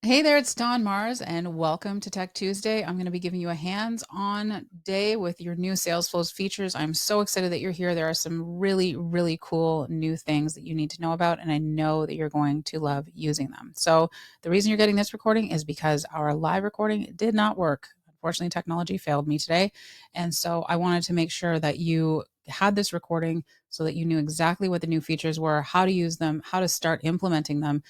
Hey there, it's Dawn Mars, and welcome to Tech Tuesday. I'm going to be giving you a hands-on day with your new Salesflows features. I'm so excited that you're here. There are some really, really cool new things that you need to know about, and I know that you're going to love using them. So the reason you're getting this recording is because our live recording did not work. Unfortunately, technology failed me today, and so I wanted to make sure that you had this recording so that you knew exactly what the new features were, how to use them, how to start implementing them,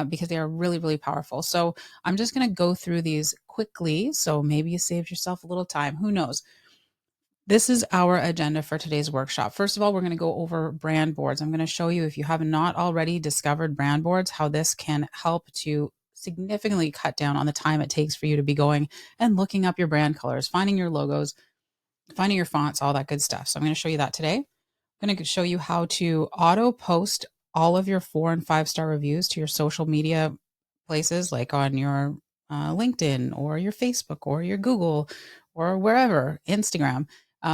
because they are really, really powerful. So I'm just going to go through these quickly. So maybe you saved yourself a little time. Who knows? This is our agenda for today's workshop. First of all, we're going to go over brand boards. I'm going to show you, if you have not already discovered brand boards, how this can help to significantly cut down on the time it takes for you to be going and looking up your brand colors, finding your logos, finding your fonts, all that good stuff. So I'm going to show you that today. I'm going to show you how to auto post all of your 4 and 5-star reviews to your social media places, like on your LinkedIn or your Facebook or your Google or wherever, Instagram.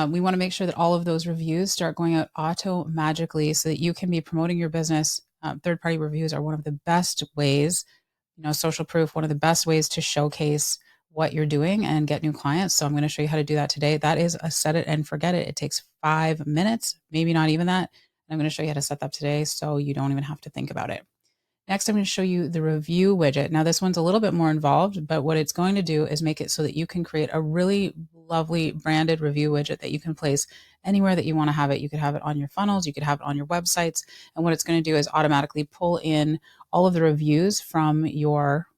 We want to make sure that all of those reviews start going out auto magically so that you can be promoting your business. Third-party reviews are one of the best ways, social proof, one of the best ways to showcase what you're doing and get new clients. So I'm going to show you how to do that today. That is a set it and forget it. It takes 5 minutes, maybe not even that. I'm going to show you how to set that up today so you don't even have to think about it. Next, I'm going to show you the review widget. Now, this one's a little bit more involved, but what it's going to do is make it so that you can create a really lovely branded review widget that you can place anywhere that you want to have it. You could have it on your funnels, you could have it on your websites. And what it's going to do is automatically pull in all of the reviews from your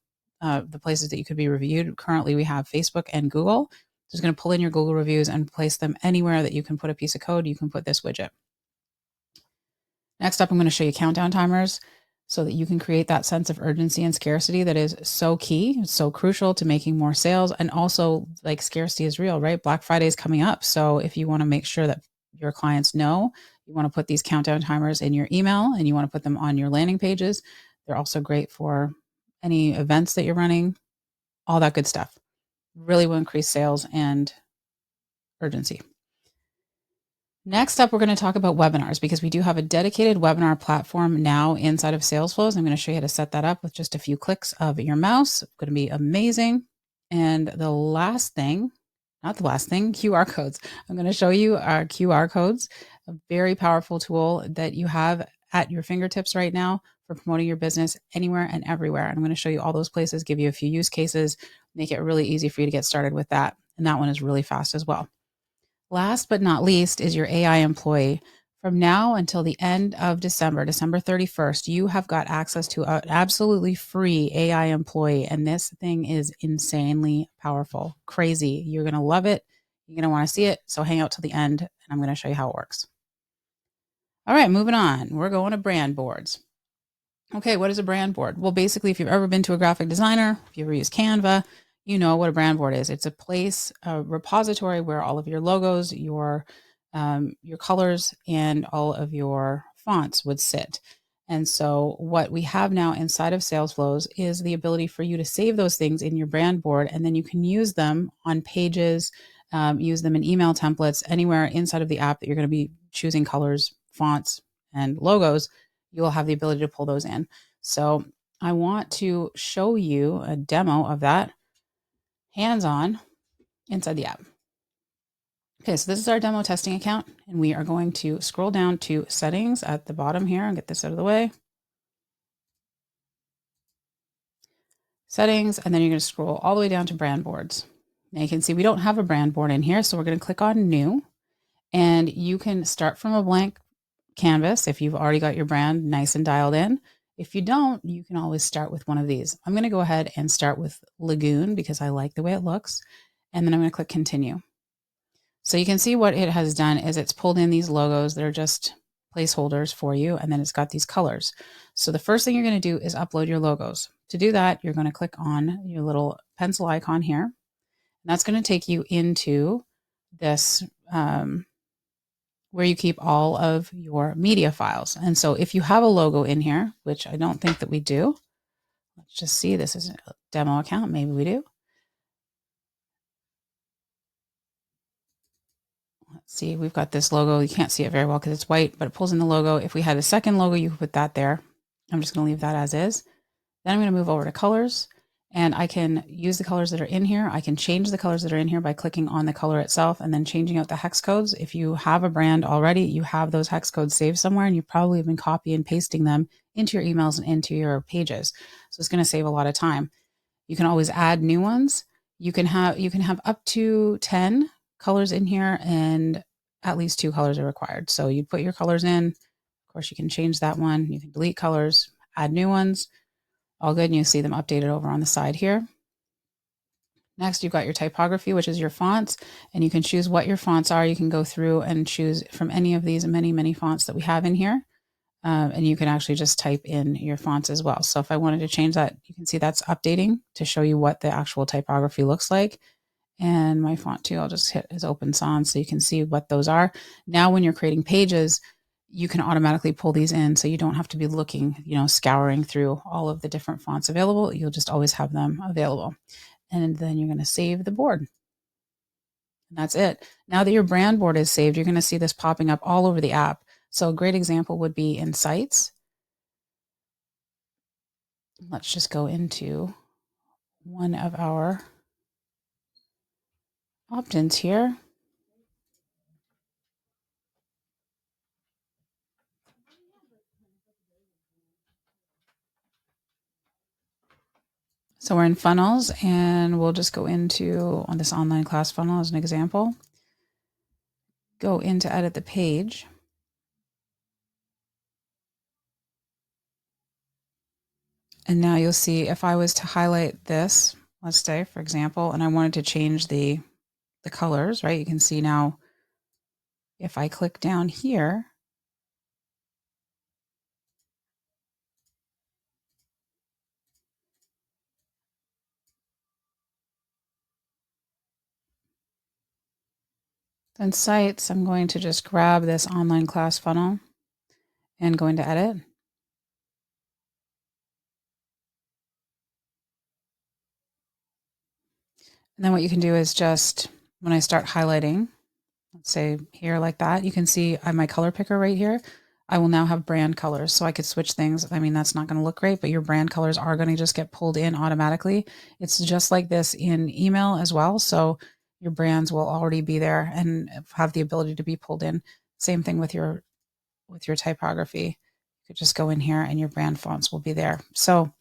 the places that you could be reviewed. Currently, we have Facebook and Google. So it's going to pull in your Google reviews and place them anywhere that you can put a piece of code. You can put this widget. Next up, I'm going to show you countdown timers so that you can create that sense of urgency and scarcity that is so key, so crucial to making more sales. And also, like, scarcity is real, right? Black Friday is coming up. So if you want to make sure that your clients know, you want to put these countdown timers in your email and you want to put them on your landing pages. They're also great for any events that you're running, all that good stuff. Really will increase sales and urgency. Next up, we're going to talk about webinars because we do have a dedicated webinar platform now inside of Salesflows. I'm going to show you how to set that up with just a few clicks of your mouse. It's going to be amazing. And the last thing, not the last thing, QR codes. I'm going to show you our QR codes, a very powerful tool that you have at your fingertips right now for promoting your business anywhere and everywhere. And I'm going to show you all those places, give you a few use cases, make it really easy for you to get started with that. And that one is really fast as well. Last but not least is your AI employee. From now until the end of December 31st, you have got access to an absolutely free AI employee. And this thing is insanely powerful, crazy. You're going to love it. You're going to want to see it. So hang out till the end and I'm going to show you how it works. All right, moving on. We're going to brand boards. Okay, what is a brand board? Well, basically, if you've ever been to a graphic designer, if you ever use Canva, you know what a brand board is. It's a place, a repository where all of your logos, your colors, and all of your fonts would sit. And so what we have now inside of Salesflows is the ability for you to save those things in your brand board, and then you can use them on pages, use them in email templates, anywhere inside of the app that you're going to be choosing colors, fonts, and logos. You'll have the ability to pull those in. So I want to show you a demo of that hands-on inside the app. Okay, so this is our demo testing account, and we are going to scroll down to settings at the bottom here and get this out of the way. Settings, and then you're going to scroll all the way down to brand boards. Now you can see we don't have a brand board in here, so we're going to click on new, and you can start from a blank canvas if you've already got your brand nice and dialed in. If you don't, you can always start with one of these. I'm going to go ahead and start with Lagoon because I like the way it looks, and then I'm going to click continue. So you can see what it has done is it's pulled in these logos. They're just placeholders for you, and then it's got these colors. So the first thing you're going to do is upload your logos. To do that, you're going to click on your little pencil icon here, and that's going to take you into this where you keep all of your media files. And so if you have a logo in here, which I don't think that we do, let's just see, this is a demo account, maybe we do. Let's see, we've got this logo. You can't see it very well because it's white, but it pulls in the logo. If we had a second logo, you could put that there. I'm just going to leave that as is. Then I'm going to move over to colors, And I can use the colors that are in here. I can change the colors that are in here by clicking on the color itself and then changing out the hex codes. If you have a brand already, you have those hex codes saved somewhere and you probably have been copy and pasting them into your emails and into your pages. So it's going to save a lot of time. You can always add new ones. You can have up to 10 colors in here, and at least 2 colors are required. So you put your colors in. Of course, you can change that one. You can delete colors, add new ones. All good. And you see them updated over on the side here. Next, you've got your typography, which is your fonts, and you can choose what your fonts are. You can go through and choose from any of these many fonts that we have in here. And you can actually just type in your fonts as well. So if I wanted to change that, you can see that's updating to show you what the actual typography looks like. And my font too, I'll just hit is Open Sans so you can see what those are. Now, when you're creating pages, you can automatically pull these in so you don't have to be looking, scouring through all of the different fonts available. You'll just always have them available. And then you're going to save the board. And that's it. Now that your brand board is saved, you're going to see this popping up all over the app. So a great example would be in Sites. Let's just go into one of our opt-ins here. So we're in funnels, and we'll just go into on this online class funnel as an example. Go in to edit the page. And now you'll see if I was to highlight this, let's say, for example, and I wanted to change the colors, right? You can see now if I click down here, then Sites, I'm going to just grab this online class funnel and go into edit. And then what you can do is just, when I start highlighting, let's say here like that, you can see I have my color picker right here. I will now have brand colors, so I could switch things. I mean, that's not going to look great, but your brand colors are going to just get pulled in automatically. It's just like this in email as well. So your brands will already be there and have the ability to be pulled in. Same thing with your typography. You could just go in here and your brand fonts will be there. So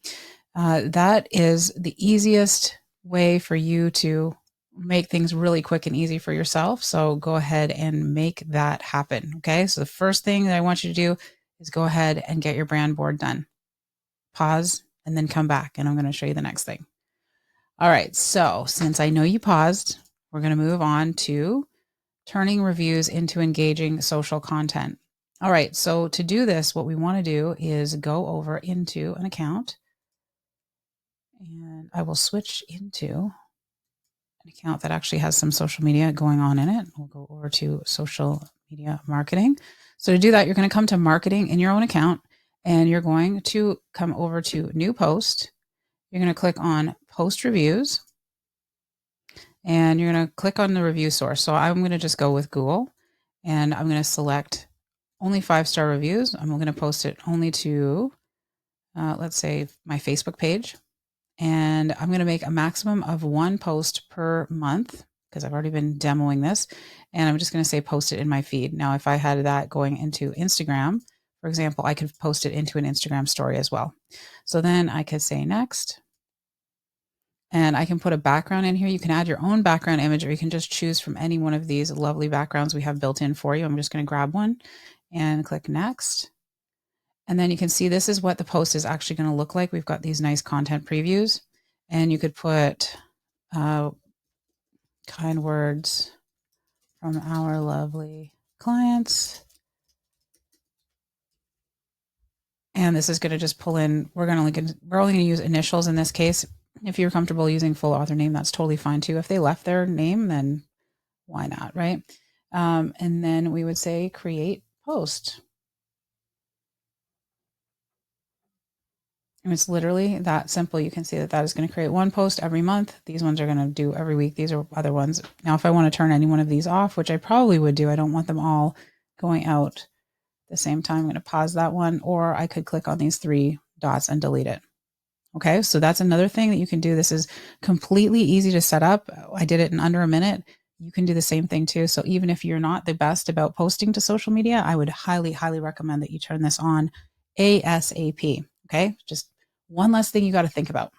that is the easiest way for you to make things really quick and easy for yourself. So go ahead and make that happen. Okay. So the first thing that I want you to do is go ahead and get your brand board done. Pause and then come back, and I'm going to show you the next thing. All right. So since I know you paused, we're going to move on to turning reviews into engaging social content. All right. So to do this, what we want to do is go over into an account, and I will switch into an account that actually has some social media going on in it. We'll go over to social media marketing. So to do that, you're going to come to marketing in your own account, and you're going to come over to new post. You're going to click on post reviews, and you're going to click on the review source. So I'm going to just go with Google, and I'm going to select only 5-star reviews. I'm going to post it only to, let's say, my Facebook page. And I'm going to make a maximum of 1 post per month because I've already been demoing this. And I'm just going to say post it in my feed. Now, if I had that going into Instagram, for example, I could post it into an Instagram story as well. So then I could say next. And I can put a background in here. You can add your own background image, or you can just choose from any one of these lovely backgrounds we have built in for you. I'm just going to grab one and click next. And then you can see this is what the post is actually going to look like. We've got these nice content previews, and you could put kind words from our lovely clients. And this is going to just pull in, we're only going to use initials in this case. If you're comfortable using full author name, that's totally fine too. If they left their name, then why not, right? And then we would say create post. And it's literally that simple. You can see that is going to create 1 post every month. These ones are going to do every week. These are other ones. Now, if I want to turn any one of these off, which I probably would do, I don't want them all going out at the same time. I'm going to pause that one, or I could click on these 3 dots and delete it. Okay, so that's another thing that you can do. This is completely easy to set up. I did it in under a minute. You can do the same thing too. So even if you're not the best about posting to social media, I would highly, highly recommend that you turn this on ASAP. Okay, just one less thing you got to think about.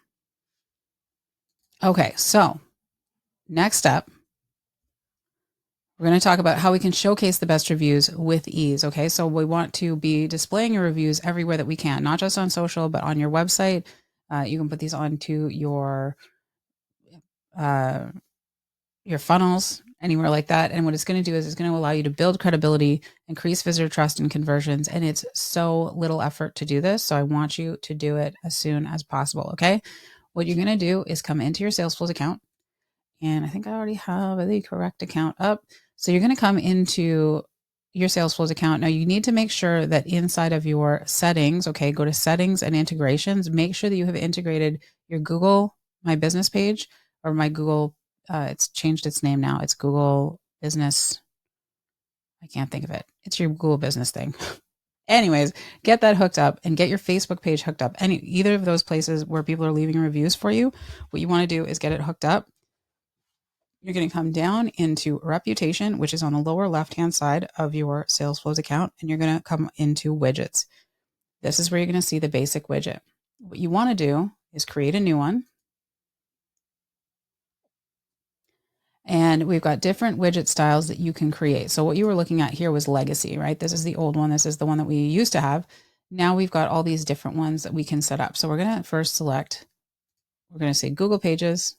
Okay, so next up, we're going to talk about how we can showcase the best reviews with ease. Okay, so we want to be displaying your reviews everywhere that we can, not just on social, but on your website. You can put these onto uh, your funnels, anywhere like that. And what it's going to do is it's going to allow you to build credibility, increase visitor trust and conversions. And it's so little effort to do this. So I want you to do it as soon as possible. Okay. What you're going to do is come into your Salesflows account. And I think I already have the correct account up. So you're going to come into your Salesflows account. Now you need to make sure that inside of your settings, okay, go to settings and integrations, make sure that you have integrated your Google My Business page or my Google, it's changed its name now. It's Google Business. I can't think of it. It's your Google Business thing. Anyways, get that hooked up and get your Facebook page hooked up. Either of those places where people are leaving reviews for you, what you want to do is get it hooked up. You're going to come down into reputation, which is on the lower left-hand side of your Salesflows account, and you're going to come into widgets. This is where you're going to see the basic widget. What you want to do is create a new one. And we've got different widget styles that you can create. So what you were looking at here was legacy, right? This is the old one. This is the one that we used to have. Now we've got all these different ones that we can set up. So we're going to first select, we're going to say Google Pages.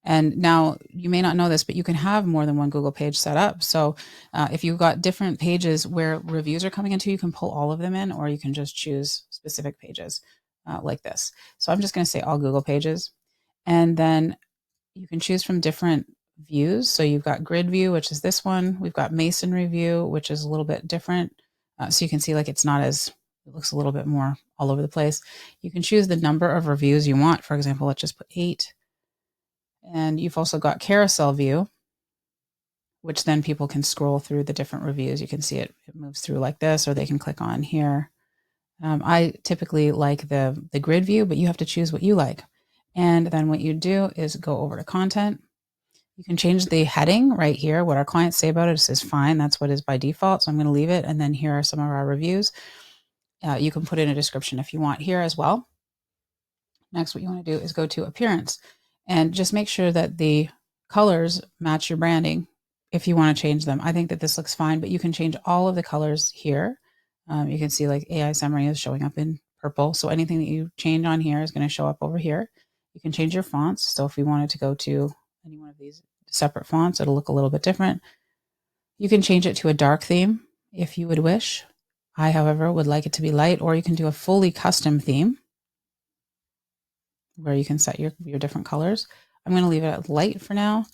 And now you may not know this, but you can have more than one Google page set up. So if you've got different pages where reviews are coming into, you can pull all of them in, or you can just choose specific pages like this. So I'm just going to say all Google pages. And then you can choose from different views. So you've got grid view, which is this one. We've got masonry view, which is a little bit different. So you can see like it's not as, it looks a little bit more all over the place. You can choose the number of reviews you want. For example, let's just put 8. And you've also got carousel view, which then people can scroll through the different reviews. You can see it moves through like this, or they can click on here. I typically like the grid view, but you have to choose what you like. And then what you do is go over to content. You can change the heading right here. What our clients say about it is fine. That's what is by default. So I'm going to leave it. And then here are some of our reviews. You can put in a description if you want here as well. Next, what you want to do is go to appearance and just make sure that the colors match your branding if you want to change them. I think that this looks fine, but you can change all of the colors here. You can see like AI summary is showing up in purple. So anything that you change on here is going to show up over here. You can change your fonts. So if we wanted to go to any one of these separate fonts, it'll look a little bit different. You can change it to a dark theme if you would wish. I, however, would like it to be light, or you can do a fully custom theme where you can set your different colors. I'm going to leave it at light for now.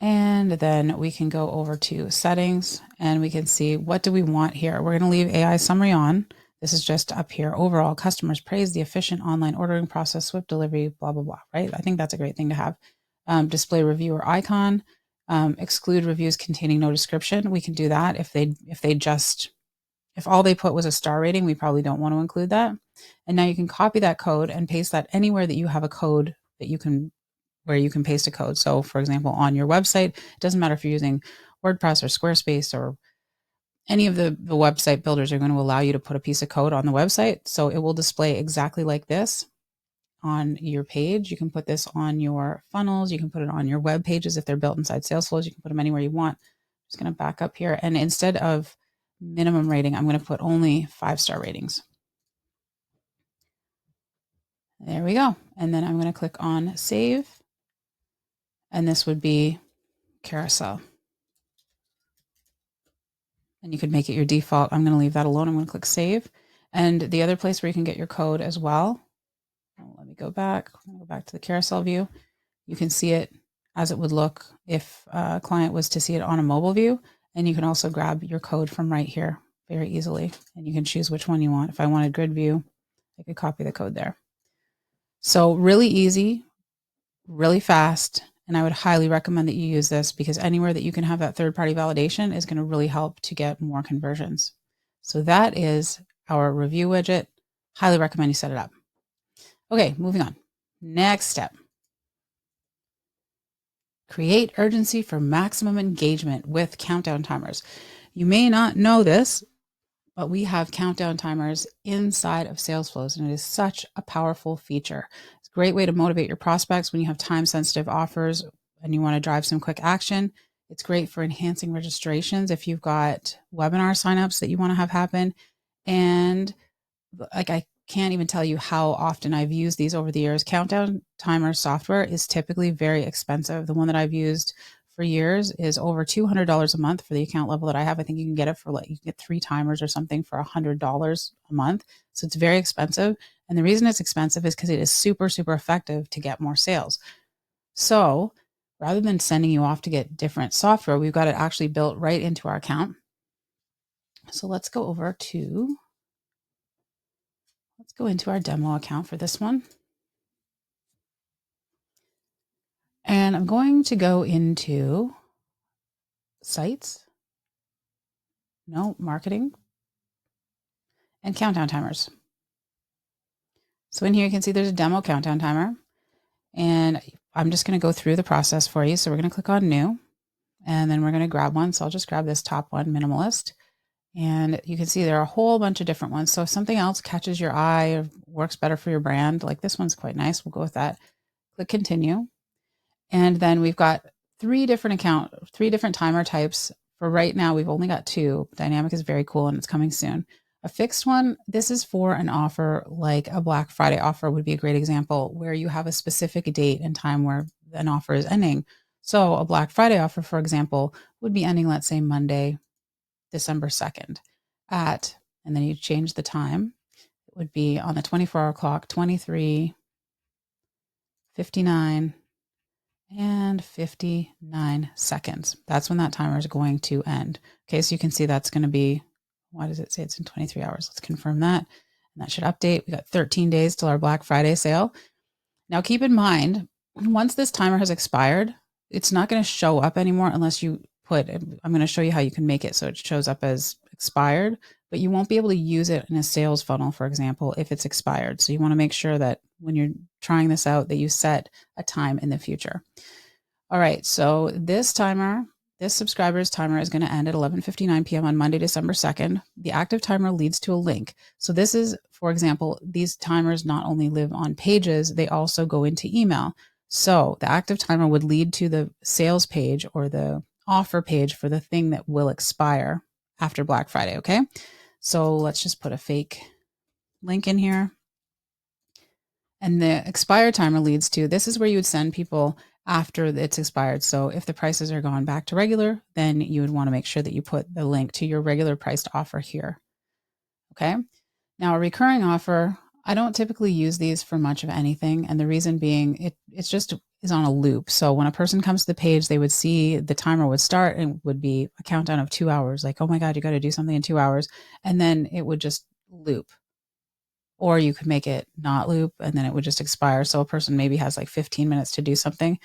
And then we can go over to settings and we can see what do we want here. We're going to leave AI summary on. This is just up here. Overall, customers praise the efficient online ordering process, swift delivery, blah, blah, blah, right? I think that's a great thing to have. Display reviewer icon, exclude reviews containing no description. We can do that if all they put was a star rating, we probably don't want to include that. And now you can copy that code and paste that anywhere that you have a code that you can, where you can paste a code. So for example, on your website, it doesn't matter if you're using WordPress or Squarespace or any of the website builders are going to allow you to put a piece of code on the website. So it will display exactly like this on your page. You can put this on your funnels. You can put it on your web pages. If they're built inside Salesflows, you can put them anywhere you want. I'm just going to back up here. And instead of minimum rating, I'm going to put only 5-star ratings. There we go. And then I'm going to click on save. And this would be carousel. And you could make it your default. I'm going to leave that alone. I'm going to click save. And the other place where you can get your code as well. Let me go back. I'm going to go back to the carousel view. You can see it as it would look if a client was to see it on a mobile view. And you can also grab your code from right here very easily. And you can choose which one you want. If I wanted grid view, I could copy the code there. So really easy, really fast. And I would highly recommend that you use this because anywhere that you can have that third-party validation is going to really help to get more conversions. So that is our review widget. Highly recommend you set it up. Okay, moving on. Next step. Create urgency for maximum engagement with countdown timers. You may not know this, but we have countdown timers inside of Salesflows, and it is such a powerful feature. It's a great way to motivate your prospects when you have time-sensitive offers and you want to drive some quick action. It's great for enhancing registrations if you've got webinar signups that you want to have happen. And like, I can't even tell you how often I've used these over the years. Countdown timer software is typically very expensive. The one that I've used for years is over $200 a month for the account level that I have. I think you can get it for you can get 3 timers or something for $100 a month. So it's very expensive. And the reason it's expensive is because it is super, super effective to get more sales. So rather than sending you off to get different software, we've got it actually built right into our account. So let's go into our demo account for this one. And I'm going to go into sites, marketing, and countdown timers. So in here, you can see there's a demo countdown timer, and I'm just going to go through the process for you. So we're going to click on new, and then we're going to grab one. So I'll just grab this top one, minimalist. And you can see there are a whole bunch of different ones. So if something else catches your eye or works better for your brand, like this one's quite nice, we'll go with that. Click continue. And then we've got three different timer types. For right now, we've only got 2. Dynamic is very cool and it's coming soon. A fixed one, this is for an offer like a Black Friday offer would be a great example where you have a specific date and time where an offer is ending. So a Black Friday offer, for example, would be ending, let's say Monday, December 2nd and then you change the time. It would be on the 24-hour clock, 23:59 and 59 seconds. That's when that timer is going to end. Okay, so you can see that's going to be, why does it say it's in 23 hours? Let's confirm that. And that should update. We got 13 days till our Black Friday sale. Now keep in mind, once this timer has expired, it's not going to show up anymore unless you I'm going to show you how you can make it so it shows up as expired, but you won't be able to use it in a sales funnel, for example, if it's expired. So you want to make sure that when you're trying this out, that you set a time in the future. All right, so this subscriber's timer is going to end at 11:59 p.m. on Monday, December 2nd. The active timer leads to a link. So this is, for example, these timers not only live on pages, they also go into email. So the active timer would lead to the sales page or the offer page for the thing that will expire after Black Friday, okay? So let's just put a fake link in here. And the expire timer leads to, this is where you would send people after it's expired. So if the prices are gone back to regular, then you would want to make sure that you put the link to your regular priced offer here. Okay. Now a recurring offer, I don't typically use these for much of anything. And the reason being it's just is on a loop. So when a person comes to the page, they would see the timer would start and would be a countdown of 2 hours. Like, oh my God, you got to do something in 2 hours. And then it would just loop. Or you could make it not loop and then it would just expire. So a person maybe has like 15 minutes to do something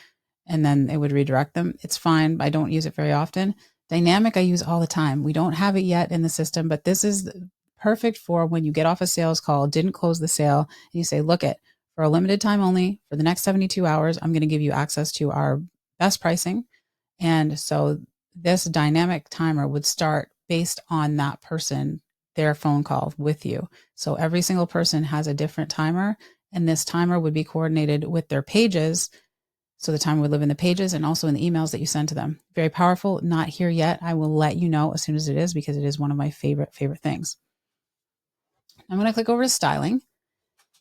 and then it would redirect them. It's fine. I don't use it very often. Dynamic I use all the time. We don't have it yet in the system, but this is perfect for when you get off a sales call, didn't close the sale, and you say, look it, for a limited time only, for the next 72 hours, I'm going to give you access to our best pricing. And so this dynamic timer would start based on that person, their phone call with you. So every single person has a different timer, and this timer would be coordinated with their pages. So the timer would live in the pages and also in the emails that you send to them. Very powerful. Not here yet. I will let you know as soon as it is because it is one of my favorite things. I'm going to click over to styling.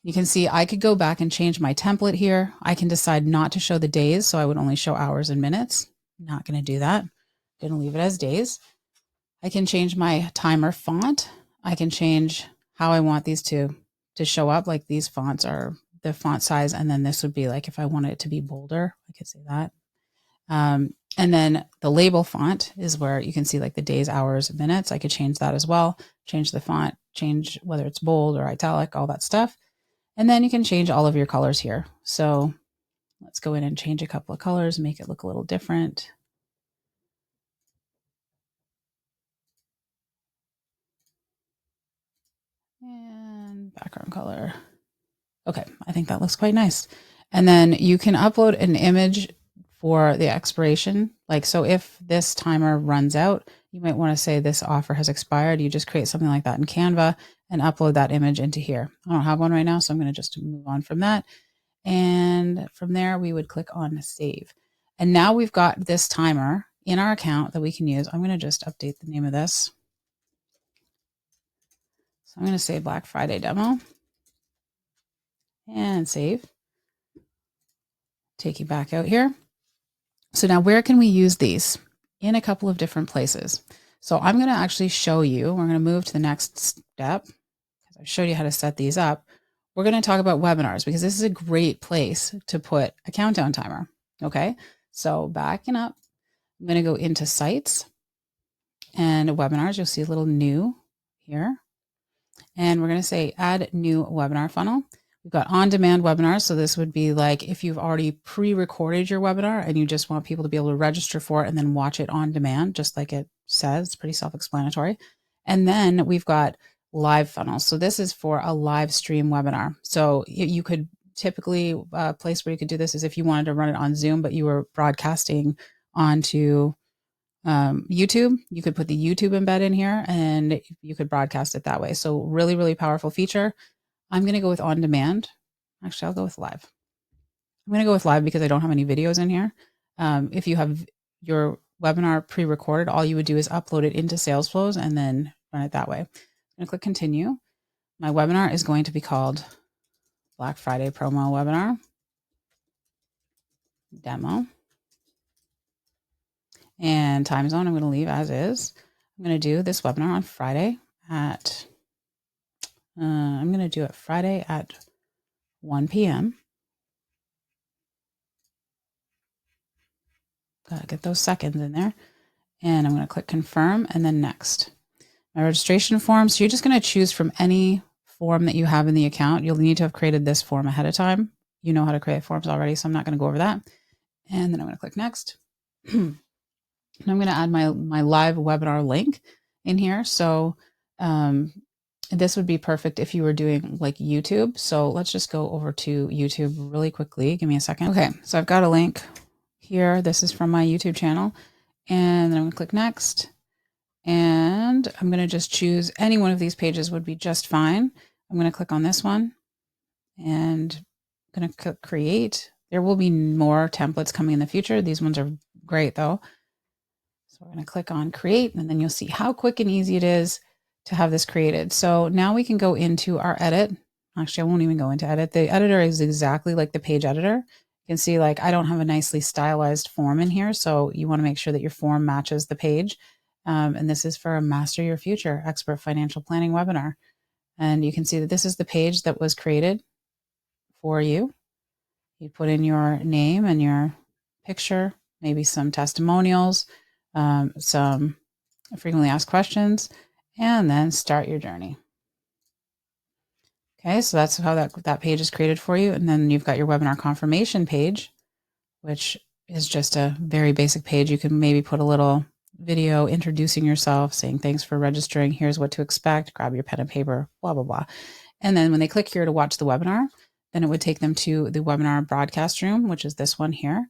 You can see I could go back and change my template here. I can decide not to show the days, so I would only show hours and minutes. Not going to do that. I'm going to leave it as days. I can change my timer font. I can change how I want these to show up. Like these fonts are the font size, and then this would be like if I wanted it to be bolder, I could say that. And then the label font is where you can see like the days, hours, minutes. I could change that as well. Change the font, change whether it's bold or italic, all that stuff. And then you can change all of your colors here. So let's go in and change a couple of colors, make it look a little different. And background color. Okay, I think that looks quite nice. And then you can upload an image for the expiration. Like, so if this timer runs out, you might want to say this offer has expired. You just create something like that in Canva and upload that image into here. I don't have one right now, so I'm going to just move on from that. And from there, we would click on save. And now we've got this timer in our account that we can use. I'm going to just update the name of this. So I'm going to say Black Friday demo and save. Take you back out here. So now where can we use these? In a couple of different places. So I'm going to actually show you, we're going to move to the next step because I showed you how to set these up. We're going to talk about webinars because this is a great place to put a countdown timer. Okay. So backing up, I'm going to go into sites and webinars. You'll see a little new here. And we're going to say add new webinar funnel. We've got on-demand webinars. So this would be like if you've already pre-recorded your webinar and you just want people to be able to register for it and then watch it on demand, just like it says. It's pretty self-explanatory. And then we've got live funnels. So this is for a live stream webinar. So you could typically, a place where you could do this is if you wanted to run it on Zoom, but you were broadcasting onto YouTube, you could put the YouTube embed in here and you could broadcast it that way. So really, really powerful feature. I'm going to go with on demand. Actually, I'll go with live. I'm going to go with live because I don't have any videos in here. If you have your webinar pre-recorded, all you would do is upload it into Salesflows and then run it that way. I'm going to click continue. My webinar is going to be called Black Friday Promo Webinar Demo. And time zone, I'm going to leave as is. I'm going to do this webinar on Friday at, I'm going to do it Friday at 1 p.m. Gotta get those seconds in there. And I'm going to click confirm and then next. My registration form. So you're just going to choose from any form that you have in the account. You'll need to have created this form ahead of time. You know how to create forms already, so I'm not going to go over that. And then I'm going to click next. And I'm going to add my live webinar link in here. So this would be perfect if you were doing like YouTube. So let's just go over to YouTube really quickly. Give me a second. Okay, so I've got a link here. This is from my YouTube channel. And then I'm going to click next. And I'm going to just choose any one of these pages would be just fine. I'm going to click on this one and I'm going to click create. There will be more templates coming in the future. These ones are great though. So we're going to click on create and then you'll see how quick and easy it is to have this created. So now we can go into our edit. Actually, I won't even go into edit. The editor is exactly like the page editor. You can see like I don't have a nicely stylized form in here. So you want to make sure that your form matches the page. And this is for a Master Your Future Expert Financial Planning webinar. And you can see that this is the page that was created for you. You put in your name and your picture, maybe some testimonials, some frequently asked questions, and then start your journey. Okay, so that's how that page is created for you. And then you've got your webinar confirmation page, which is just a very basic page. You can maybe put a little video introducing yourself, saying thanks for registering, here's what to expect, grab your pen and paper, blah, blah, blah. And then when they click here to watch the webinar, then it would take them to the webinar broadcast room, which is this one here.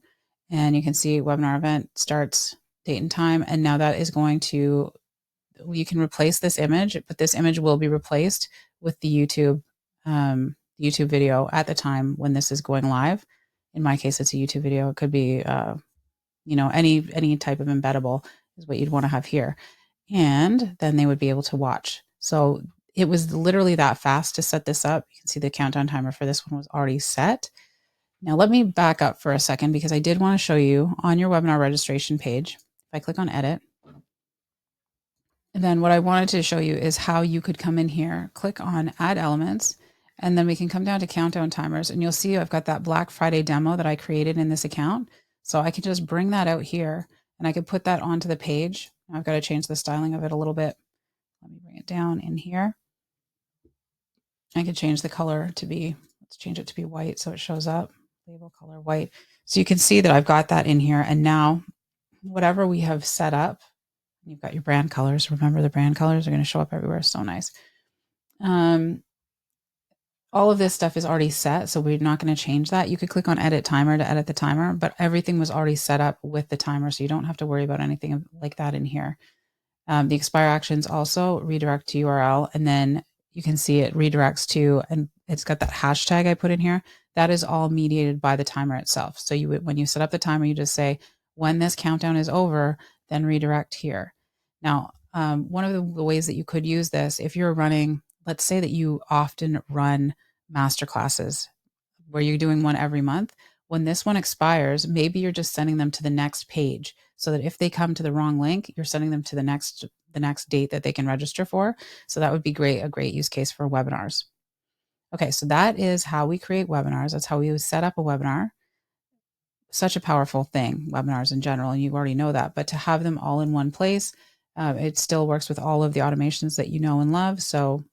And you can see webinar event starts, date and time. And now that is going to, you can replace this image, but this image will be replaced with the YouTube video at the time when this is going live. In my case, it's a YouTube video. It could be, any type of embeddable is what you'd want to have here. And then they would be able to watch. So it was literally that fast to set this up. You can see the countdown timer for this one was already set. Now let me back up for a second because I did want to show you on your webinar registration page. If I click on edit, and then what I wanted to show you is how you could come in here, click on add elements, and then we can come down to countdown timers and you'll see I've got that Black Friday demo that I created in this account. So I can just bring that out here and I could put that onto the page. I've got to change the styling of it a little bit. Let me bring it down in here. I could change the color to be, let's change it to be white so it shows up, label color white. So you can see that I've got that in here. And now whatever we have set up, you've got your brand colors. Remember the brand colors are going to show up everywhere. So nice. All of this stuff is already set, so we're not going to change that. You could click on edit timer to edit the timer, but everything was already set up with the timer, so you don't have to worry about anything like that in here. The expire actions also redirect to URL, and then you can see it redirects to, and it's got that hashtag I put in here. That is all mediated by the timer itself. So you, when you set up the timer, you just say, when this countdown is over, then redirect here. Now, one of the ways that you could use this, if you're running, let's say that you often run masterclasses where you're doing one every month. When this one expires, maybe you're just sending them to the next page so that if they come to the wrong link, you're sending them to the next date that they can register for. So that would be a great use case for webinars. Okay, so that is how we create webinars. That's how we set up a webinar. Such a powerful thing, webinars in general, and you already know that. But to have them all in one place, it still works with all of the automations that you know and love. So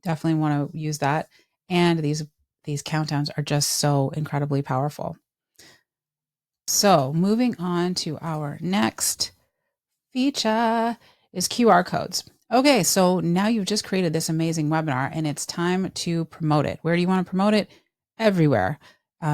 definitely want to use that. And these countdowns are just so incredibly powerful. So moving on to our next feature is QR codes. Okay, so now you've just created this amazing webinar and it's time to promote it. Where do you want to promote it? Everywhere.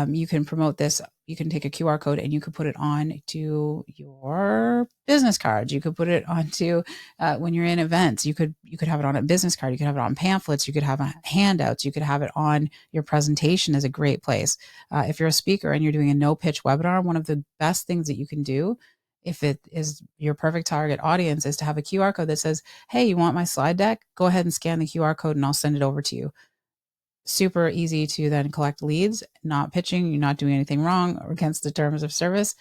You can promote this. You can take a QR code and you could put it on to your business cards. You could put it onto when you're in events. You could have it on a business card. You could have it on pamphlets. You could have handouts. You could have it on your presentation. Is a great place. If you're a speaker and you're doing a no pitch webinar, one of the best things that you can do, if it is your perfect target audience, is to have a QR code that says, hey, you want my slide deck? Go ahead and scan the QR code and I'll send it over to you. Super easy to then collect leads, not pitching, you're not doing anything wrong or against the terms of service,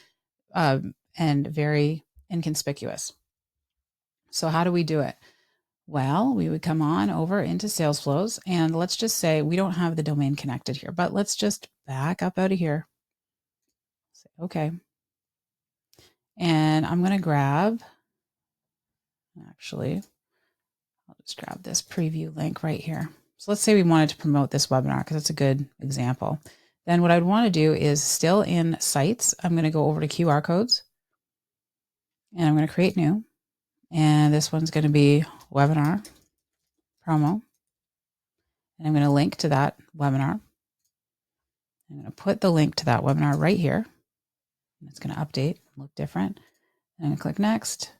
and very inconspicuous. So how do we do it? Well, we would come on over into Salesflows, and let's just say we don't have the domain connected here, but let's just back up out of here. Say, okay. And I'm going to grab, actually, I'll just grab this preview link right here. So let's say we wanted to promote this webinar because it's a good example. Then what I'd want to do is still in sites, I'm going to go over to QR codes and I'm going to create new. And this one's going to be webinar promo. And I'm going to link to that webinar. I'm going to put the link to that webinar right here. It's going to update, look different. And I'm going to click next.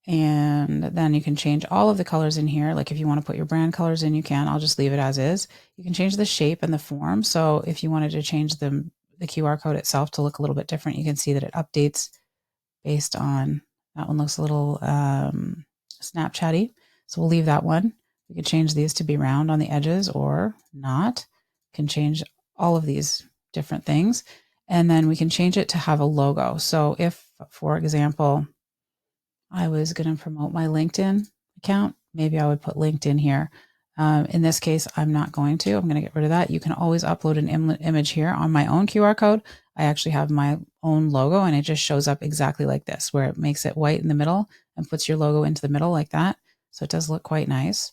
And then you can change all of the colors in here. Like if you want to put your brand colors in, you can. I'll just leave it as is. You can change the shape and the form. So if you wanted to change the QR code itself to look a little bit different, you can see that it updates based on, that one looks a little Snapchatty. So we'll leave that one. We could change these to be round on the edges or not. Can change all of these different things. And then we can change it to have a logo. So if, for example, I was going to promote my LinkedIn account, maybe I would put LinkedIn here. In this case, I'm not going to. I'm going to get rid of that. You can always upload an image here on my own QR code. I actually have my own logo and it just shows up exactly like this, where it makes it white in the middle and puts your logo into the middle like that. So it does look quite nice.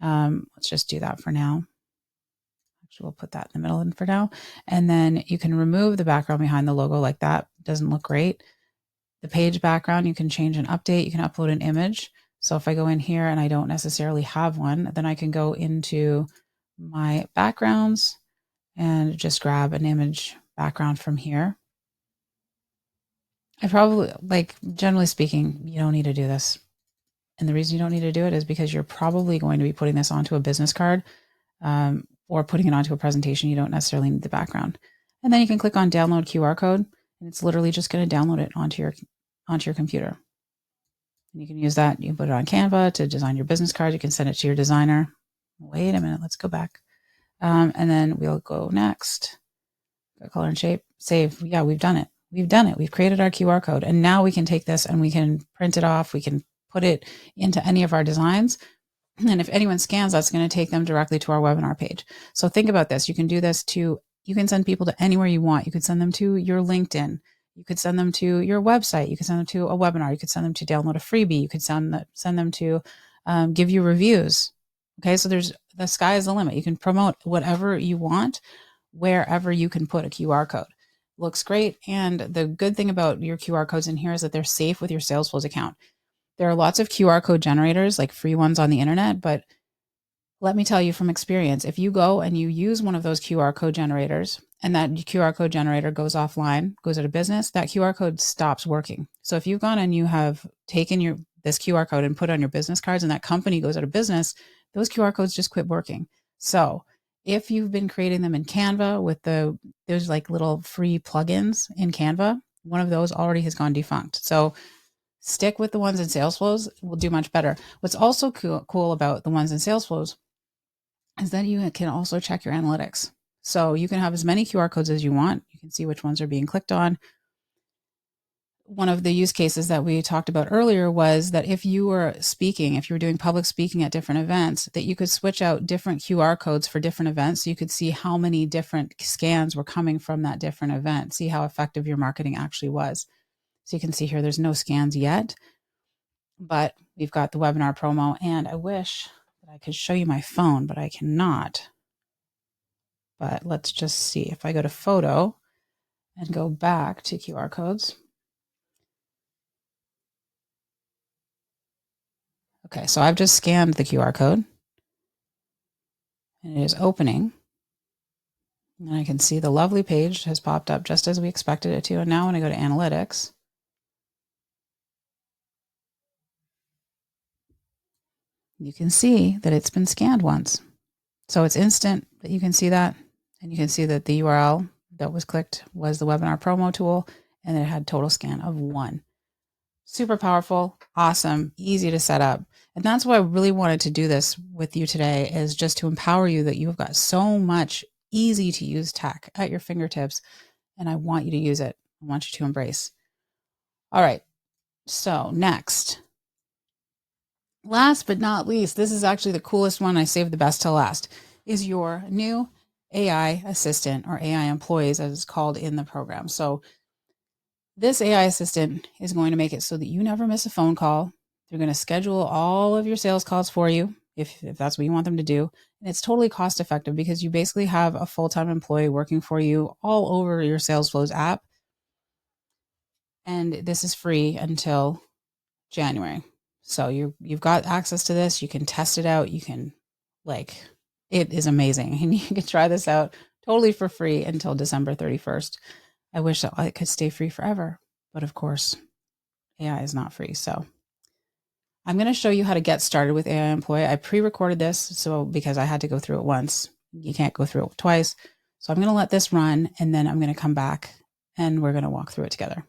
Let's just do that for now. Actually, we'll put that in the middle for now. And then you can remove the background behind the logo like that. It doesn't look great. The page background, you can change and update. You can upload an image. So if I go in here and I don't necessarily have one, then I can go into my backgrounds and just grab an image background from here. I probably, like, generally speaking, you don't need to do this. And the reason you don't need to do it is because you're probably going to be putting this onto a business card or putting it onto a presentation. You don't necessarily need the background. And then you can click on download QR code and it's literally just going to download it onto your computer. And you can use that. You can put it on Canva to design your business card. You can send it to your designer. Wait a minute. Let's go back. And then we'll go next. Go color and shape. Save. Yeah, we've done it. We've done it. We've created our QR code. And now we can take this and we can print it off. We can put it into any of our designs. And if anyone scans, that's going to take them directly to our webinar page. So think about this. You can do this you can send people to anywhere you want. You could send them to your LinkedIn. You could send them to your website. You could send them to a webinar. You could send them to download a freebie. You could send them to give you reviews. Okay, so the sky is the limit. You can promote whatever you want, wherever you can put a QR code. Looks great. And the good thing about your QR codes in here is that they're safe with your Salesflows account. There are lots of QR code generators, like free ones on the internet, but Let me tell you from experience, if you go and you use one of those QR code generators and that QR code generator goes offline, goes out of business, that QR code stops working. So if you've gone and you have taken this QR code and put it on your business cards and that company goes out of business, those QR codes just quit working. So if you've been creating them in Canva with there's like little free plugins in Canva, one of those already has gone defunct. So stick with the ones in Salesflows, will do much better. What's also cool about the ones in Salesflows is that you can also check your analytics. So you can have as many QR codes as you want. You can see which ones are being clicked on. One of the use cases that we talked about earlier was that if you were doing public speaking at different events, that you could switch out different QR codes for different events. So you could see how many different scans were coming from that different event, see how effective your marketing actually was. So you can see here, there's no scans yet, but we've got the webinar promo, and I wish that I could show you my phone, but I cannot. But let's just see if I go to photo and go back to QR codes. Okay, so I've just scanned the QR code and it is opening. And I can see the lovely page has popped up just as we expected it to. And now when I go to analytics, you can see that it's been scanned once. So it's instant that you can see that. And you can see that the URL that was clicked was the webinar promo tool, and it had total scan of 1. Super powerful, awesome, easy to set up. And that's why I really wanted to do this with you today, is just to empower you that you've got so much easy to use tech at your fingertips. And I want you to use it. I want you to embrace. All right. So next, last but not least, this is actually the coolest one. I saved the best till last, is your new AI assistant, or AI employees as it's called in the program. So this AI assistant is going to make it so that you never miss a phone call. They're going to schedule all of your sales calls for you if that's what you want them to do. And it's totally cost effective because you basically have a full-time employee working for you all over your Salesflows app. And this is free until January. So you've got access to this. You can test it out. You can it is amazing. And you can try this out totally for free until December 31st. I wish that it could stay free forever, but of course, AI is not free. So I'm going to show you how to get started with AI Employee. I pre-recorded this because I had to go through it once. You can't go through it twice. So I'm going to let this run, and then I'm going to come back and we're going to walk through it together.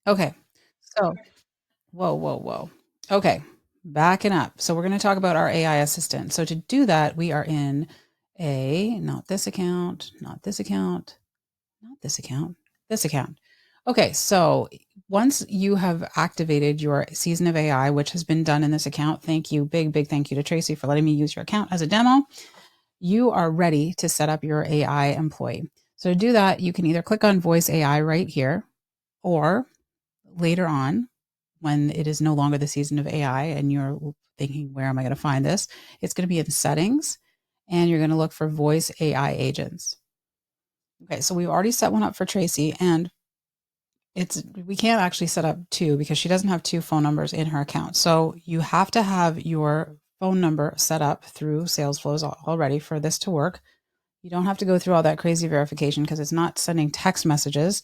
Okay. So, whoa. Okay. Backing up. So we're going to talk about our AI assistant. So to do that, we are in not this account, not this account, not this account, this account. Okay, so once you have activated your season of AI, which has been done in this account, thank you, big thank you to Tracy for letting me use your account as a demo. You are ready to set up your AI employee. So to do that, you can either click on Voice AI right here, or later on, when it is no longer the season of AI and you're thinking, where am I going to find this? It's going to be in settings, and you're going to look for Voice AI agents. Okay, so we've already set one up for Tracy, and we can't actually set up two because she doesn't have two phone numbers in her account. So you have to have your phone number set up through Salesflows already for this to work. You don't have to go through all that crazy verification because it's not sending text messages,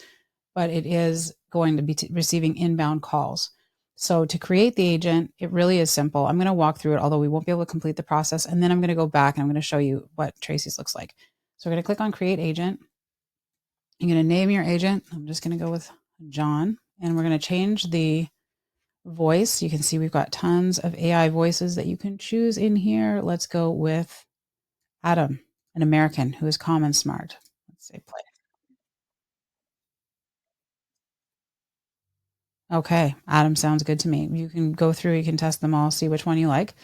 but it is going to be receiving inbound calls. So to create the agent, it really is simple. I'm going to walk through it, although we won't be able to complete the process. And then I'm going to go back and I'm going to show you what Tracy's looks like. So we're going to click on Create Agent. You're going to name your agent. I'm just going to go with John, and we're going to change the voice. You can see we've got tons of AI voices that you can choose in here. Let's go with Adam, an American who is calm and smart. Let's say play. Okay, Adam sounds good to me. You can go through, you can test them all, see which one you like.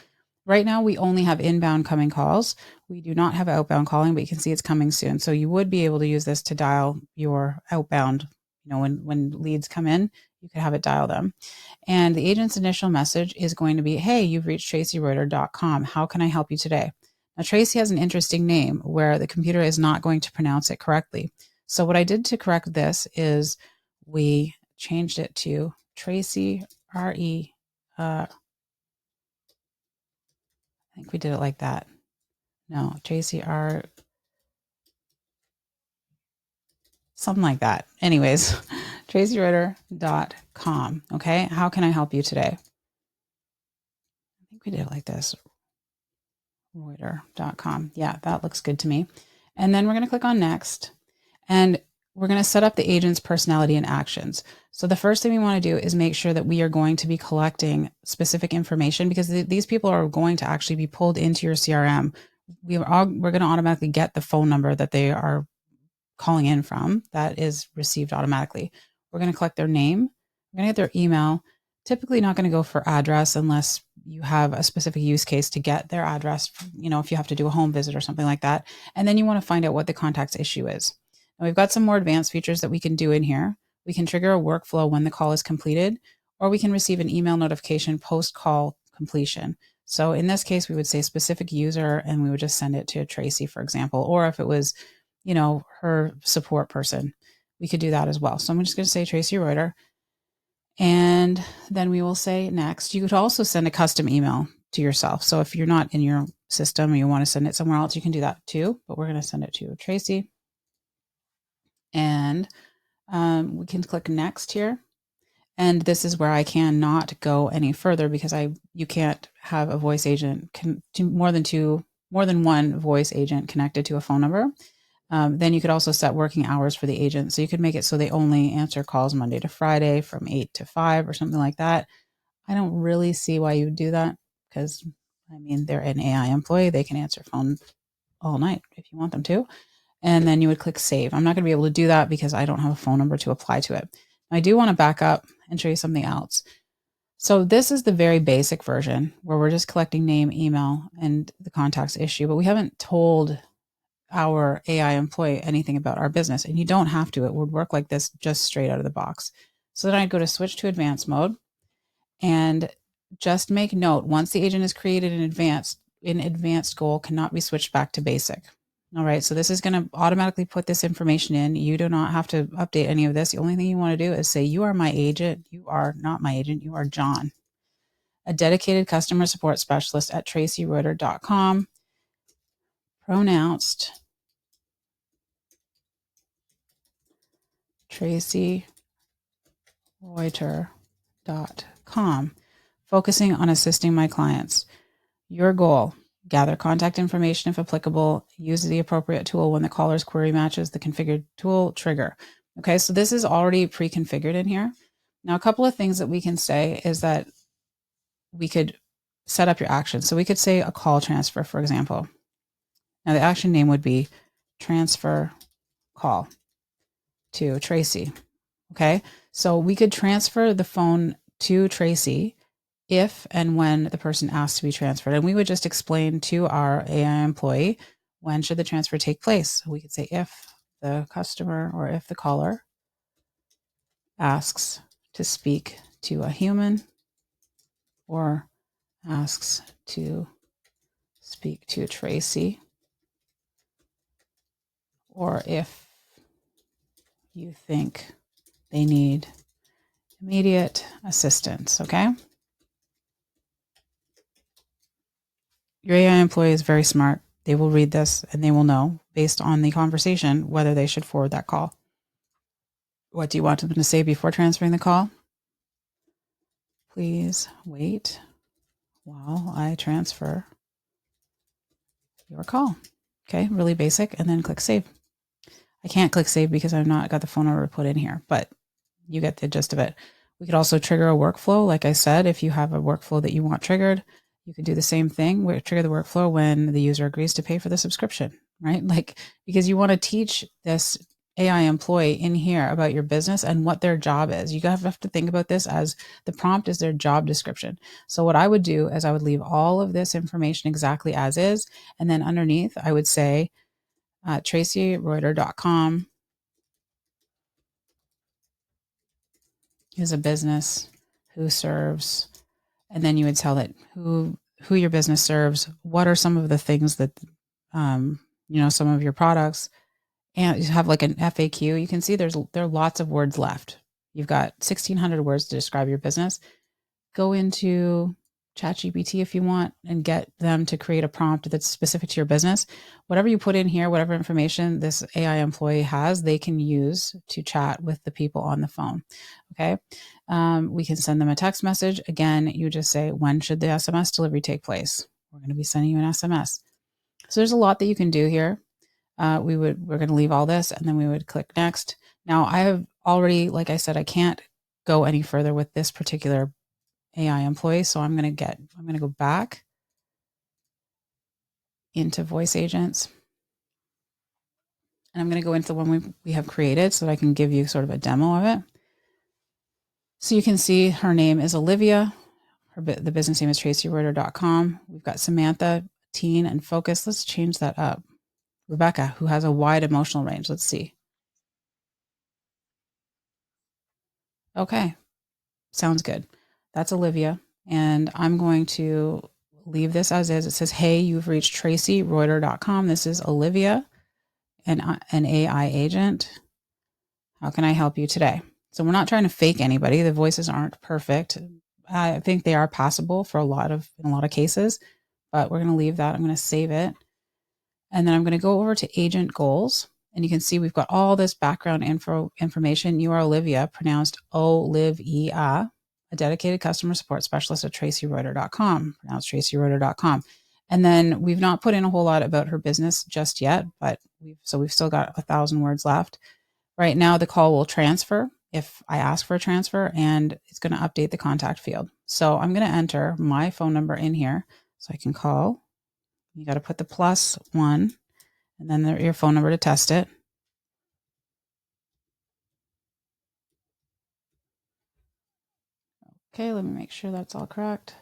Right now, we only have inbound coming calls. We do not have outbound calling, but you can see it's coming soon. So you would be able to use this to dial your outbound. When leads come in, you could have it dial them. And the agent's initial message is going to be, hey, you've reached tracyreuter.com. How can I help you today? Now, Tracy has an interesting name where the computer is not going to pronounce it correctly. So what I did to correct this is we changed it to Tracy, R-E, I think we did it like that. No, Tracy, R, something like that. Anyways, tracyreuter.com. Okay. How can I help you today? I think we did it like this. Reuter.com. Yeah, that looks good to me. And then we're going to click on next, and we're going to set up the agent's personality and actions. So the first thing we want to do is make sure that we are going to be collecting specific information, because these people are going to actually be pulled into your CRM. We're going to automatically get the phone number that they are calling in from that is received automatically. We're going to collect their name. We're going to get their email. Typically not going to go for address unless you have a specific use case to get their address, if you have to do a home visit or something like that. And then you want to find out what the contact's issue is. Now we've got some more advanced features that we can do in here. We can trigger a workflow when the call is completed, or we can receive an email notification post-call completion. So in this case, we would say specific user, and we would just send it to Tracy, for example. Or if it was her support person, we could do that as well. So I'm just going to say Tracy Reuter, and then we will say next. You could also send a custom email to yourself. So if you're not in your system or you want to send it somewhere else, you can do that too, but we're going to send it to Tracy. And we can click next here. And this is where I cannot go any further because you can't have a voice agent more than one voice agent connected to a phone number. Then you could also set working hours for the agent. So you could make it so they only answer calls Monday to Friday from 8 to 5 or something like that. I don't really see why you would do that because, they're an AI employee. They can answer phones all night if you want them to. And then you would click save. I'm not going to be able to do that because I don't have a phone number to apply to it. I do want to back up and show you something else. So this is the very basic version where we're just collecting name, email, and the contacts issue, but we haven't told our AI employee anything about our business, and you don't have to. It would work like this just straight out of the box. So then I'd go to switch to advanced mode, and just make note, once the agent is created in advanced goal cannot be switched back to basic. All right, so this is going to automatically put this information in. You do not have to update any of this. The only thing you want to do is say, you are my agent. You are not my agent. You are John, a dedicated customer support specialist at tracyreuter.com, pronounced tracyreuter.com, focusing on assisting my clients. Your goal: gather contact information if applicable, use the appropriate tool when the caller's query matches the configured tool, trigger. Okay, so this is already pre-configured in here. Now, a couple of things that we can say is that we could set up your actions. So we could say a call transfer, for example. Now the action name would be transfer call to Tracy. Okay. So we could transfer the phone to Tracy if and when the person asks to be transferred. And we would just explain to our AI employee, when should the transfer take place? We could say if the customer or if the caller asks to speak to a human or asks to speak to Tracy, or if you think they need immediate assistance. Okay. Your AI employee is very smart. They will read this and they will know based on the conversation whether they should forward that call. What do you want them to say before transferring the call? Please wait while I transfer your call. Okay, really basic, and then click save. I can't click save because I've not got the phone number to put in here, but you get the gist of it. We could also trigger a workflow. Like I said, if you have a workflow that you want triggered, you could do the same thing. We trigger the workflow when the user agrees to pay for the subscription, right? Like, because you want to teach this AI employee in here about your business and what their job is. You have to think about this as the prompt is their job description. So what I would do is I would leave all of this information exactly as is. And then underneath, I would say, TracyReuter.com is a business who serves, and then you would tell it who your business serves, what are some of the things that, some of your products, and you have like an FAQ. You can see there are lots of words left. You've got 1,600 words to describe your business. Go into ChatGPT if you want and get them to create a prompt that's specific to your business. Whatever you put in here, whatever information this AI employee has, they can use to chat with the people on the phone. Okay. We can send them a text message. Again, you just say, when should the SMS delivery take place? We're going to be sending you an SMS. So there's a lot that you can do here. We're going to leave all this and then we would click next. Now I have already, like I said, I can't go any further with this particular AI employee. So I'm going to go back into voice agents and I'm going to go into the one we have created so that I can give you sort of a demo of it. So you can see her name is Olivia. The business name is TracyReuter.com. We've got Samantha, teen, and focus. Let's change that up. Rebecca, who has a wide emotional range. Let's see. Okay. Sounds good. That's Olivia. And I'm going to leave this as is. It says, hey, you've reached TracyReuter.com. This is Olivia, an AI agent. How can I help you today? So we're not trying to fake anybody. The voices aren't perfect. I think they are passable for in a lot of cases, but we're going to leave that. I'm going to save it. And then I'm going to go over to agent goals. And you can see we've got all this background information. You are Olivia, pronounced Olivia, a dedicated customer support specialist at TracyReuter.com, pronounced TracyReuter.com. And then we've not put in a whole lot about her business just yet, but we've still got 1,000 words left. Right now, the call will transfer if I ask for a transfer, and it's going to update the contact field. So I'm going to enter my phone number in here so I can call. You got to put the +1 and then your phone number to test it. Okay, let me make sure that's all correct.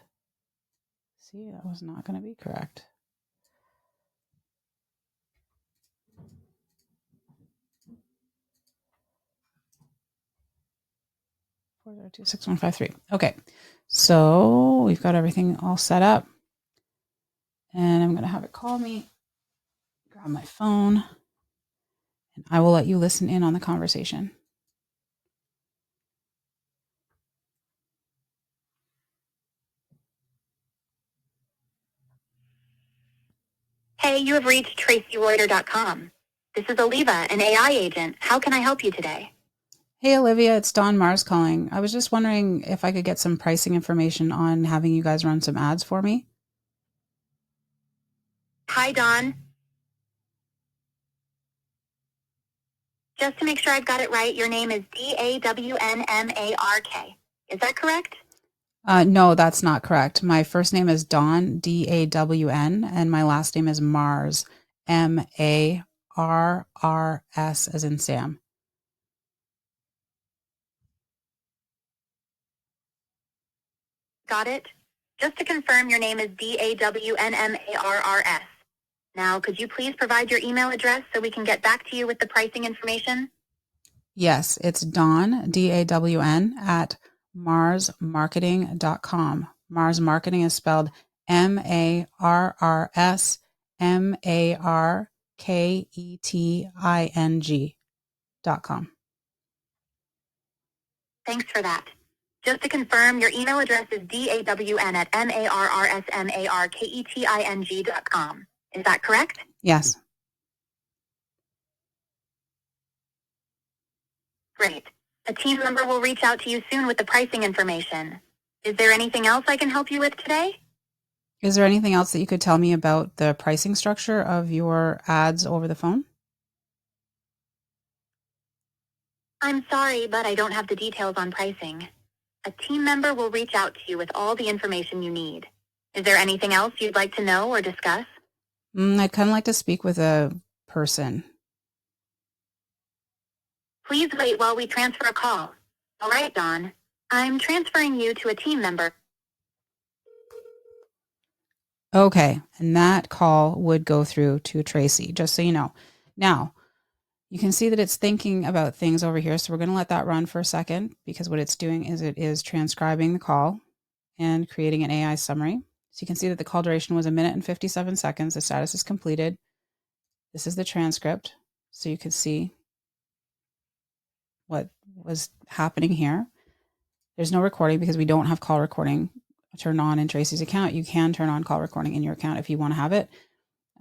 See, that was not going to be correct. 4026153. Okay, so we've got everything all set up. And I'm going to have it call me, grab my phone, and I will let you listen in on the conversation. Hey, you have reached TracyReuter.com. This is Oliva, an AI agent. How can I help you today? Hey, Olivia, it's Don Mars calling. I was just wondering if I could get some pricing information on having you guys run some ads for me. Hi, Don. Just to make sure I've got it right, your name is DAWNMARK. Is that correct? No, that's not correct. My first name is Dawn, DAWN, and my last name is Mars, MARRS as in Sam. Got it? Just to confirm, your name is DAWNMARRS. Now, could you please provide your email address so we can get back to you with the pricing information? Yes, it's Dawn, DAWN, at marsmarketing.com. Mars Marketing is spelled MARRSMARKETING.com. Thanks for that. Just to confirm, your email address is DAWN at MARRSMARKETING.com. Is that correct? Yes. Great. A team member will reach out to you soon with the pricing information. Is there anything else I can help you with today? Is there anything else that you could tell me about the pricing structure of your ads over the phone? I'm sorry, but I don't have the details on pricing. A team member will reach out to you with all the information you need. Is there anything else you'd like to know or discuss? I'd kind of like to speak with a person. Please wait while we transfer a call. All right, Dawn. I'm transferring you to a team member. Okay, and that call would go through to Tracy, just so you know. Now, you can see that it's thinking about things over here, so we're going to let that run for a second because what it's doing is it is transcribing the call and creating an AI summary. So you can see that the call duration was 1 minute and 57 seconds. The status is completed. This is the transcript, so you can see what was happening here. There's no recording because we don't have call recording turned on in Tracy's account. You can turn on call recording in your account if you want to have it.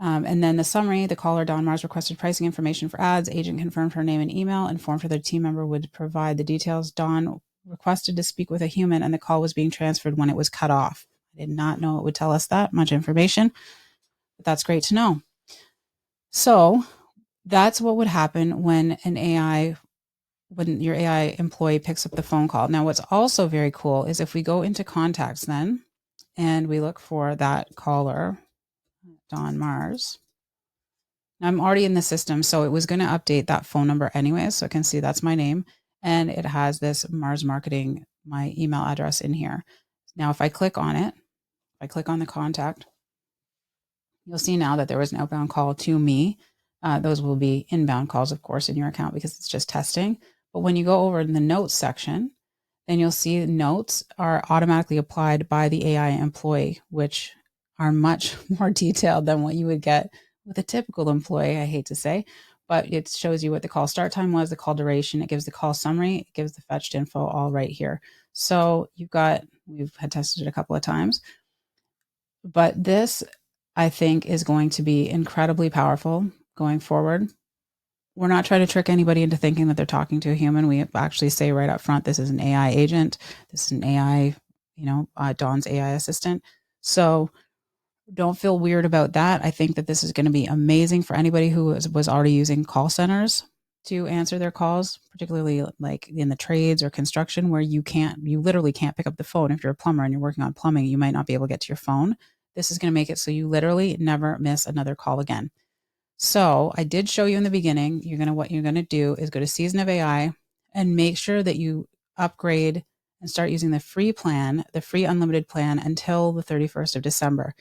And then the summary, the caller, Don Mars, requested pricing information for ads. Agent confirmed her name and email. Informed her the team member would provide the details. Don requested to speak with a human, and the call was being transferred when it was cut off. I did not know it would tell us that much information, but that's great to know. So that's what would happen when your AI employee picks up the phone call. Now, what's also very cool is if we go into contacts then, and we look for that caller, Don Mars. Now, I'm already in the system, so it was going to update that phone number anyway, so I can see that's my name, and it has this Mars Marketing, my email address in here. Now, if I click on it, if I click on the contact, you'll see now that there was an outbound call to me. Those will be inbound calls, of course, in your account because it's just testing. But when you go over in the notes section, then you'll see notes are automatically applied by the AI employee, which are much more detailed than what you would get with a typical employee, I hate to say. But it shows you what the call start time was, the call duration, it gives the call summary, it gives the fetched info all right here. So we've had tested it a couple of times. But this, I think, is going to be incredibly powerful going forward. We're not trying to trick anybody into thinking that they're talking to a human. We actually say right up front, this is an AI agent. This is an AI, Dawn's AI assistant. So don't feel weird about that. I think that this is going to be amazing for anybody who was already using call centers to answer their calls, particularly like in the trades or construction where you literally can't pick up the phone. If you're a plumber and you're working on plumbing, you might not be able to get to your phone. This is going to make it so you literally never miss another call again. So I did show you in the beginning, what you're going to do is go to Season of AI and make sure that you upgrade and start using the free plan, the free unlimited plan until the 31st of December.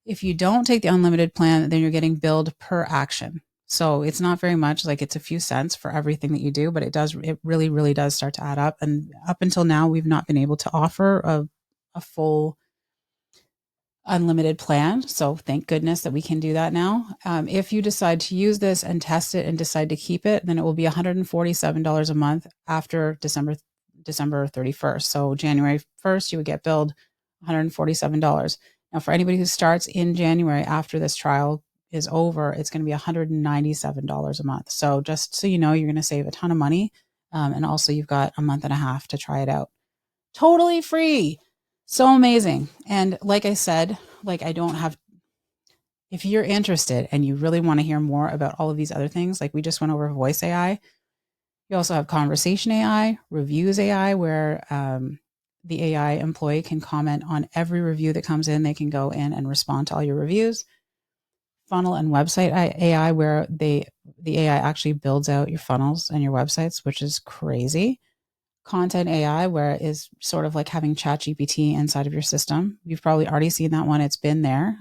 If you don't take the unlimited plan, then you're getting billed per action. So it's not very much, like it's a few cents for everything that you do, but it really, really does start to add up. And up until now, we've not been able to offer a full unlimited plan. So thank goodness that we can do that now. If you decide to use this and test it and decide to keep it, then it will be $147 a month after December 31st. So January 1st, you would get billed $147. Now, for anybody who starts in January after this trial is over, it's going to be $197 a month. So just so you know, you're going to save a ton of money. And also you've got a month and a half to try it out. Totally free. So amazing. And like I said, if you're interested and you really want to hear more about all of these other things, like we just went over voice AI, you also have conversation AI, reviews AI, where the AI employee can comment on every review that comes in. They can go in and respond to all your reviews. funnel and website AI, where the AI actually builds out your funnels and your websites, which is crazy. Content AI, where it is sort of like having ChatGPT inside of your system. You've probably already seen that one. It's been there,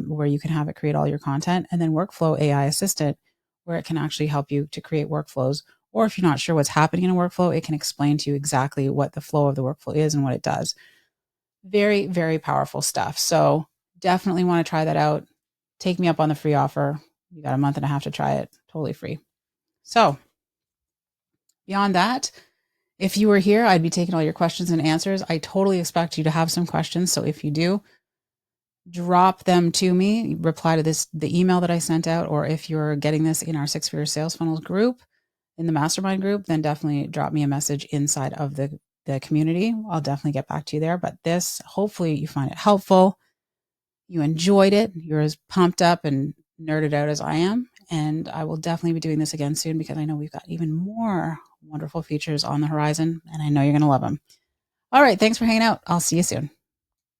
where you can have it create all your content. And then Workflow AI Assistant, where it can actually help you to create workflows. Or if you're not sure what's happening in a workflow, it can explain to you exactly what the flow of the workflow is and what it does. Very, very powerful stuff. So definitely want to try that out. Take me up on the free offer. You got a month and a half to try it, totally free. So beyond that, if you were here, I'd be taking all your questions and answers. I totally expect you to have some questions. So if you do, drop them to me, reply to the email that I sent out, or if you're getting this in our Six Figure Sales Funnels group, in the mastermind group, then definitely drop me a message inside of the community. I'll definitely get back to you there. But this, hopefully you find it helpful. You enjoyed it. You're as pumped up and nerded out as I am. And I will definitely be doing this again soon, because I know we've got even more wonderful features on the horizon, and I know you're going to love them. All right. Thanks for hanging out. I'll see you soon.